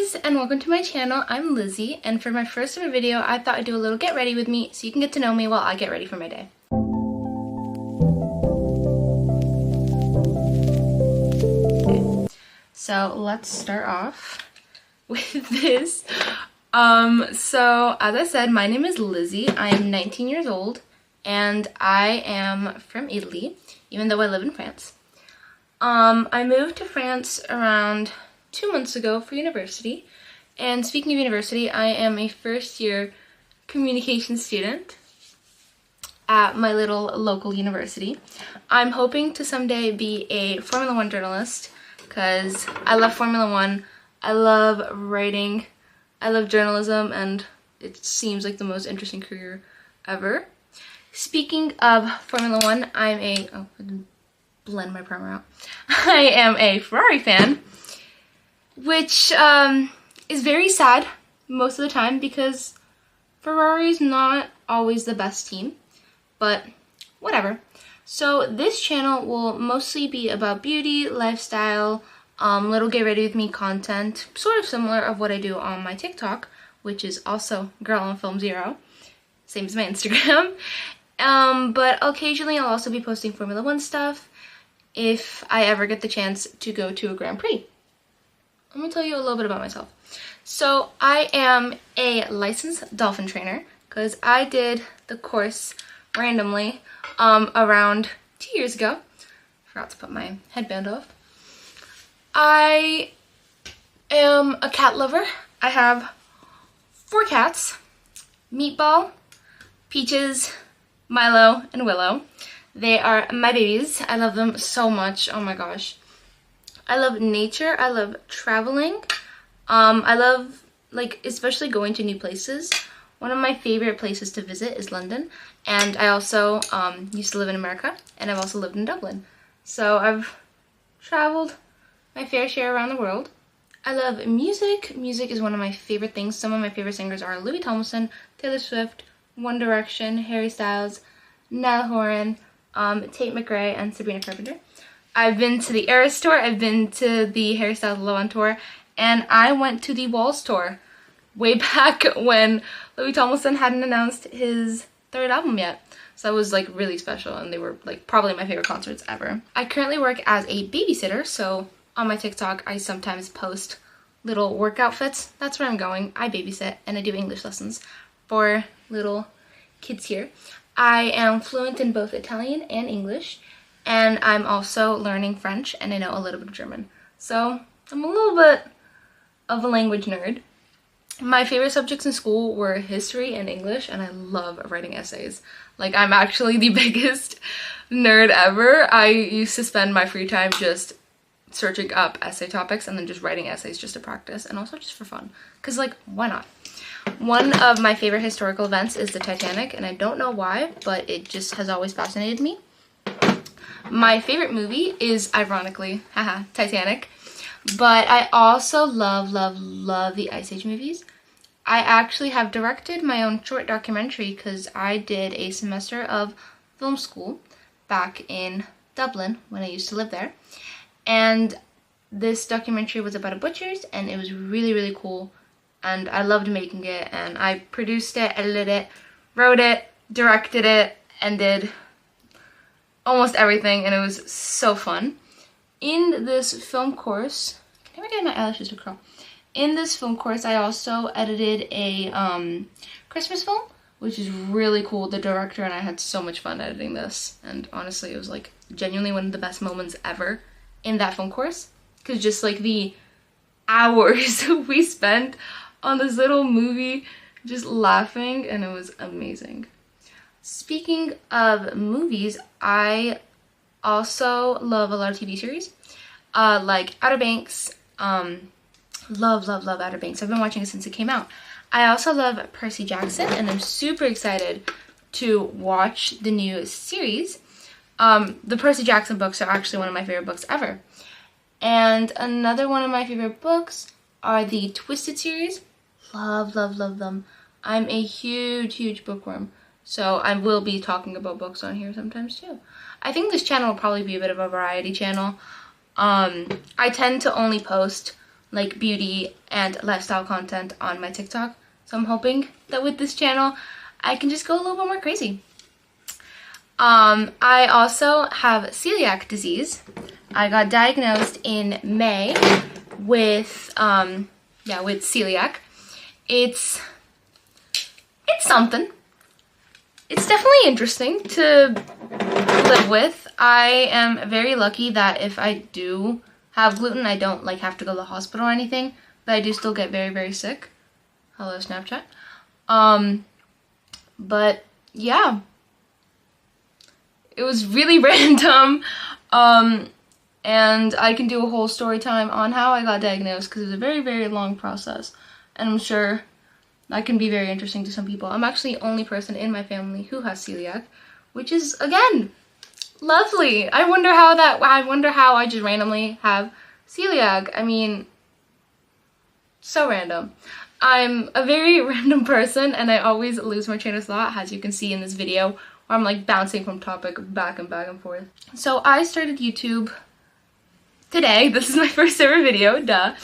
guys, and welcome to my channel. I'm Lizzie, and for my first ever video, I thought I'd do a little get ready with me so you can get to know me while I get ready for my day. Okay. So let's start off with this. So as I said, my name is Lizzie. I am 19 years old, and I am from Italy, even though I live in France. I moved to France around 2 months ago for university, and speaking of university, I am a first year communication student at my little local university. I'm hoping to someday be a Formula 1 journalist because I love Formula 1, I love writing, I love journalism, and it seems like the most interesting career ever. Speaking of Formula 1, I'm a, oh, I didn't blend my primer out. I am a Ferrari fan, which is very sad most of the time because Ferrari's not always the best team, but whatever. So this channel will mostly be about beauty, lifestyle, little get ready with me content, sort of similar of what I do on my TikTok, which is also Grwm, same as my Instagram. But occasionally I'll also be posting Formula 1 stuff if I ever get the chance to go to a Grand Prix. Let me tell you a little bit about myself. So I am a licensed dolphin trainer because I did the course randomly around 2 years ago. Forgot to put my headband off. I am a cat lover. I have 4 cats: Meatball, Peaches, Milo, and Willow. They are my babies. I love them so much. Oh my gosh. I love nature. I love traveling. I love, especially going to new places. One of my favorite places to visit is London. And I also used to live in America, and I've also lived in Dublin. So I've traveled my fair share around the world. I love music. Music is one of my favorite things. Some of my favorite singers are Louis Tomlinson, Taylor Swift, One Direction, Harry Styles, Niall Horan, Tate McRae, and Sabrina Carpenter. I've been to the Eras tour, I've been to the Harry Styles Low On tour, and I went to the Walls tour way back when Louis Tomlinson hadn't announced his 3rd album yet. So that was really special, and they were probably my favorite concerts ever. I currently work as a babysitter, so on my TikTok I sometimes post little work outfits. That's where I'm going. I babysit and I do English lessons for little kids here. I am fluent in both Italian and English, and I'm also learning French, and I know a little bit of German. So I'm a little bit of a language nerd. My favorite subjects in school were history and English, and I love writing essays. I'm actually the biggest nerd ever. I used to spend my free time just searching up essay topics and then just writing essays just to practice, and also just for fun. Because, why not? One of my favorite historical events is the Titanic, and I don't know why, but it just has always fascinated me. My favorite movie is, ironically, Titanic, but I also love the Ice Age movies. I actually have directed my own short documentary because I did a semester of film school back in Dublin when I used to live there, and this documentary was about a butcher's, and it was really cool. And I loved making it, and I produced it, edited it, wrote it, directed it, and did almost everything, and it was so fun. In this film course, can I get my eyelashes to curl? In this film course, I also edited a Christmas film, which is really cool. The director and I had so much fun editing this, and honestly, it was genuinely one of the best moments ever in that film course, because just the hours we spent on this little movie just laughing, and it was amazing. Speaking of movies, I also love a lot of TV series, like Outer Banks. Love Outer Banks. I've been watching it since it came out. I also love Percy Jackson, and I'm super excited to watch the new series. The Percy Jackson books are actually one of my favorite books ever. And another one of my favorite books are the Twisted series. Love them. I'm a huge bookworm, so I will be talking about books on here sometimes too. I think this channel will probably be a bit of a variety channel. I tend to only post like beauty and lifestyle content on my TikTok. So I'm hoping that with this channel, I can just go a little bit more crazy. I also have celiac disease. I got diagnosed in May with celiac. It's something. It's definitely interesting to live with. I am very lucky that if I do have gluten, I don't like have to go to the hospital or anything, but I do still get very, very sick. Hello, Snapchat. But yeah, it was really random. And I can do a whole story time on how I got diagnosed because it was a very, very long process. And I'm sure that can be very interesting to some people. I'm actually the only person in my family who has celiac, which is, again, lovely. I wonder how I just randomly have celiac. I mean, so random. I'm a very random person and I always lose my train of thought, as you can see in this video, where I'm like bouncing from topic back and forth. So I started YouTube today. This is my first ever video, duh.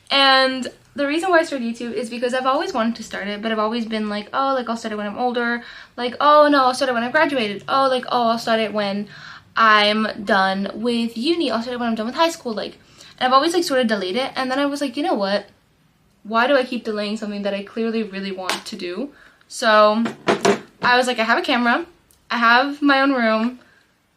And the reason why I started YouTube is because I've always wanted to start it, but I've always been like, oh, like I'll start it when I'm older. Like, oh no, I'll start it when I graduated. Oh, like, oh, I'll start it when I'm done with uni. I'll start it when I'm done with high school. Like, and I've always like sort of delayed it. And then I was like, you know what? Why do I keep delaying something that I clearly really want to do? So I was like, I have a camera. I have my own room.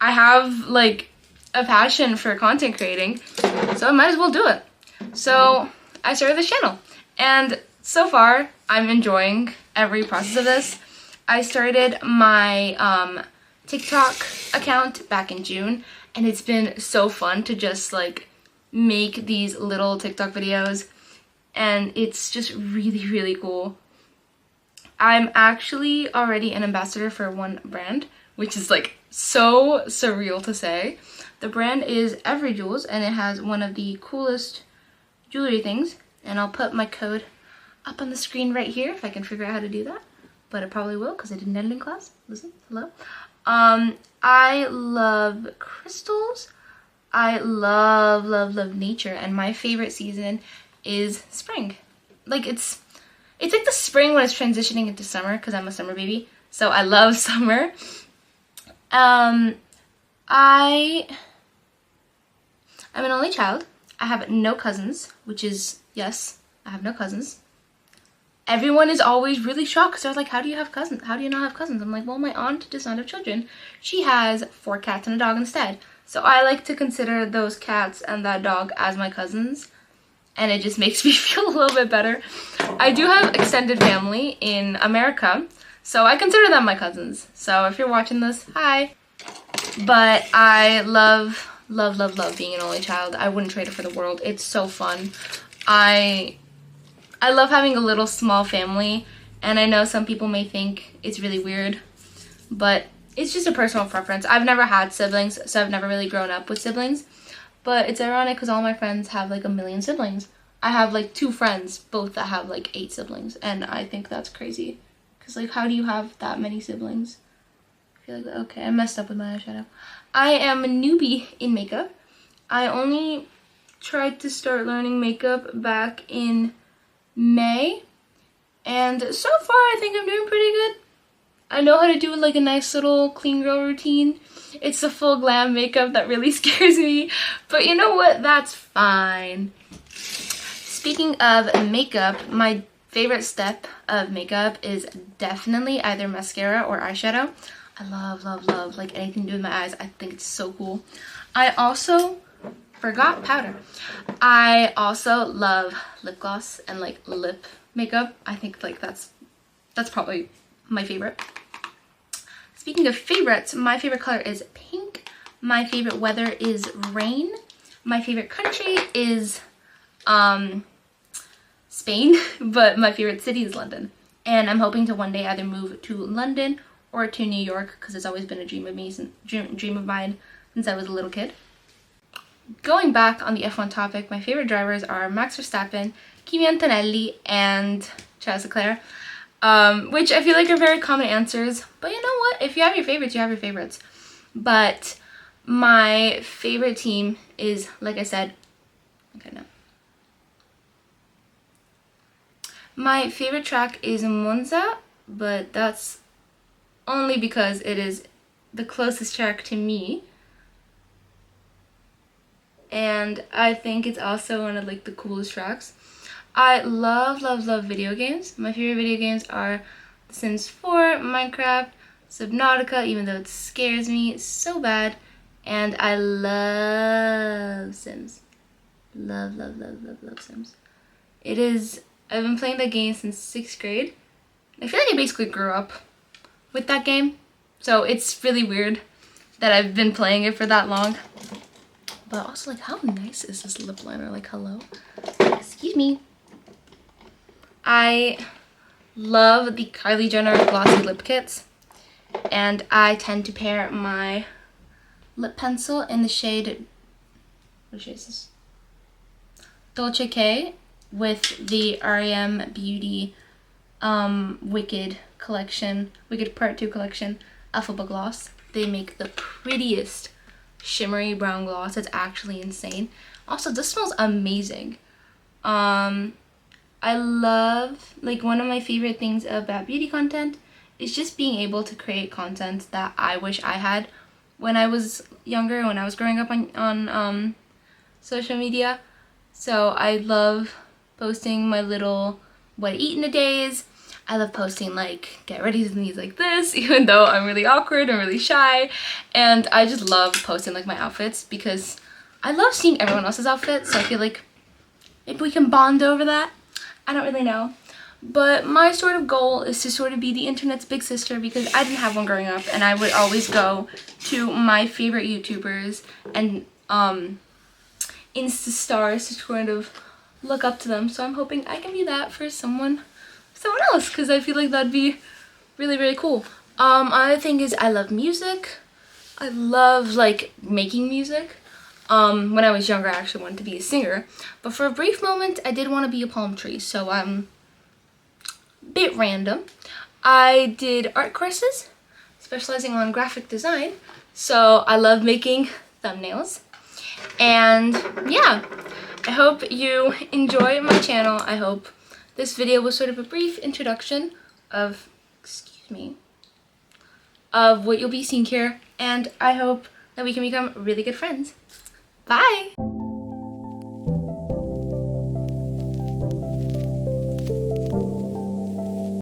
I have like a passion for content creating. So I might as well do it. So I started this channel. And so far, I'm enjoying every process of this. I started my TikTok account back in June. And it's been so fun to just like make these little TikTok videos. And it's just really, really cool. I'm actually already an ambassador for one brand, which is like so surreal to say. The brand is Every Jewels, and it has one of the coolest jewelry things. And I'll put my code up on the screen right here if I can figure out how to do that. But I probably will because I did an editing class. Listen, hello. I love crystals. I love, love, love nature. And my favorite season is spring. Like it's like the spring when it's transitioning into summer because I'm a summer baby. So I love summer. I'm an only child. I have no cousins, which is, yes, I have no cousins. Everyone is always really shocked because they're like, how do you have cousins? How do you not have cousins? I'm like, well, my aunt does not have children. She has 4 cats and a dog instead. So I like to consider those cats and that dog as my cousins. And it just makes me feel a little bit better. I do have extended family in America, so I consider them my cousins. So if you're watching this, hi. But I love, love, love, love being an only child. I wouldn't trade it for the world. It's so fun. I love having a little small family, and I know some people may think it's really weird, but it's just a personal preference. I've never had siblings, so I've never really grown up with siblings. But it's ironic because all my friends have like 1 million siblings. I have like 2 friends, both that have like 8 siblings. And I think that's crazy. Because like, how do you have that many siblings? I feel like, okay, I messed up with my eyeshadow. I am a newbie in makeup. I only tried to start learning makeup back in May. And so far, I think I'm doing pretty good. I know how to do like a nice little clean girl routine. It's the full glam makeup that really scares me. But you know what? That's fine. Speaking of makeup, my favorite step of makeup is definitely either mascara or eyeshadow. I love, love, love like anything to do with my eyes. I think it's so cool. I also forgot powder. I also love lip gloss and like lip makeup. I think like that's probably my favorite. Speaking of favorites, my favorite color is pink. My favorite weather is rain. My favorite country is Spain, but my favorite city is London. And I'm hoping to one day either move to London or to New York because it's always been a dream of mine since I was a little kid. Going back on the F1 topic, my favorite drivers are Max Verstappen, Kimi Antonelli, and Charles Leclerc. Which I feel like are very common answers, but you know what? If you have your favorites, you have your favorites. But my favorite team is, like I said, okay, no. My favorite track is Monza, but that's only because it is the closest track to me. And I think it's also one of like the coolest tracks. I love, love, love video games. My favorite video games are The Sims 4, Minecraft, Subnautica, even though it scares me so bad. And I love Sims. Love, love, love, love, love Sims. I've been playing that game since 6th grade. I feel like I basically grew up with that game. So it's really weird that I've been playing it for that long. But also, like, how nice is this lip liner? Like, hello? Excuse me. I love the Kylie Jenner glossy lip kits. And I tend to pair my lip pencil in the shade, what shade is this? Dolce K with the REM Beauty Wicked collection, Wicked Part 2 collection, Alphaba Gloss. They make the prettiest shimmery brown gloss. It's actually insane. Also, this smells amazing. I love, like, one of my favorite things about beauty content is just being able to create content that I wish I had when I was younger, when I was growing up on social media. So I love posting my little what I eat in a days. I love posting like get ready with me like this, even though I'm really awkward and really shy. And I just love posting like my outfits because I love seeing everyone else's outfits. So I feel like maybe we can bond over that. I don't really know. But my sort of goal is to sort of be the internet's big sister because I didn't have one growing up, and I would always go to my favorite YouTubers and Insta stars to sort of look up to them. So I'm hoping I can be that for someone else because I feel like that'd be really, really cool. Another thing is I love music. I love like making music. When I was younger, I actually wanted to be a singer, but for a brief moment, I did want to be a palm tree. So bit random. I did art courses, specializing on graphic design. So I love making thumbnails. And yeah, I hope you enjoy my channel. I hope this video was sort of a brief introduction of, of what you'll be seeing here. And I hope that we can become really good friends. Bye!